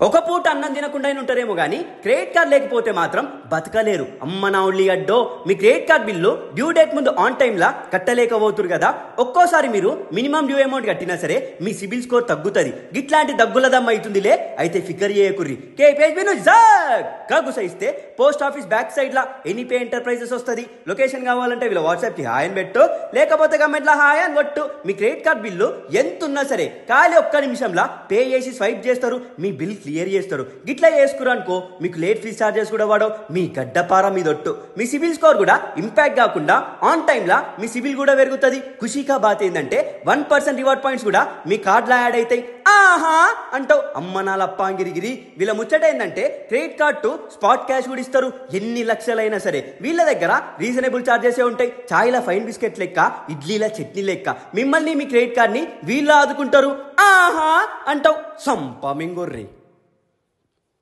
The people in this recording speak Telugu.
ఒక పూట అన్నం తినకుండా ఉంటారేమో కానీ క్రెడిట్ కార్డ్ లేకపోతే మాత్రం బతకలేరు. అమ్మ నా ఉల్లి అడ్డో, మీ credit card bill due date ముందు ఆన్ టైంలా కట్టలేకపోతురు కదా. ఒక్కోసారి మీరు మినిమం డ్యూ అమౌంట్ కట్టినా సరే మీ సిబిల్ స్కోర్ తగ్గుతుంది. ఇట్లాంటి దగ్గులదమ్మ అవుతుందిలే. అయితే ఫికర్ చేయకుర్రి. గుసైస్తే పోస్ట్ ఆఫీస్ బ్యాక్ సైడ్ లా ఎనీపే ఎంటర్ప్రైజెస్ వస్తుంది. లొకేషన్ కావాలంటే వీళ్ళ వాట్సాప్ కి హాయ్ అని పెట్టు, లేకపోతే కమెంట్ లా హాయ్ అని కొట్టు. మీ క్రెడిట్ కార్డ్ బిల్లు ఎంత ఉన్నా సరే ఖాళీ ఒక్క నిమిషంలా పే చేసి స్వైప్ చేస్తారు, మీ బిల్ క్లియర్ చేస్తారు. గిట్లా చేసుకురు అనుకో మీకు లేట్ ఫీజ్ చార్జెస్ కూడా వాడవు, మీ గడ్డపార మీదొట్టు. మీ సిబిల్ స్కోర్ కూడా ఇంపాక్ట్ కాకుండా ఆన్ టైమ్ లా మీ సిబిల్ కూడా పెరుగుతుంది. ఖుషీకా బాత్ ఏంటంటే 1% రివార్డ్ పాయింట్స్ కూడా మీ కార్డ్ లా యాడ్ అవుతాయి. ఆహా అంటావు అమ్మనాలప్పాంగిరిగిరి. వీళ్ళ ముచ్చట ఏంటంటే credit card to spot cash కూడా ఇస్తారు. ఎన్ని లక్షలైనా సరే వీళ్ళ దగ్గర రీజనబుల్ చార్జెస్ ఉంటాయి. చాయ్లా ఫైన్ బిస్కెట్ లెక్క, ఇడ్లీల చట్నీ లెక్క మిమ్మల్ని మీ క్రెడిట్ కార్డ్ ని వీళ్ళు ఆదుకుంటారు. ఆహా అంటావు సంపమింగొర్రి.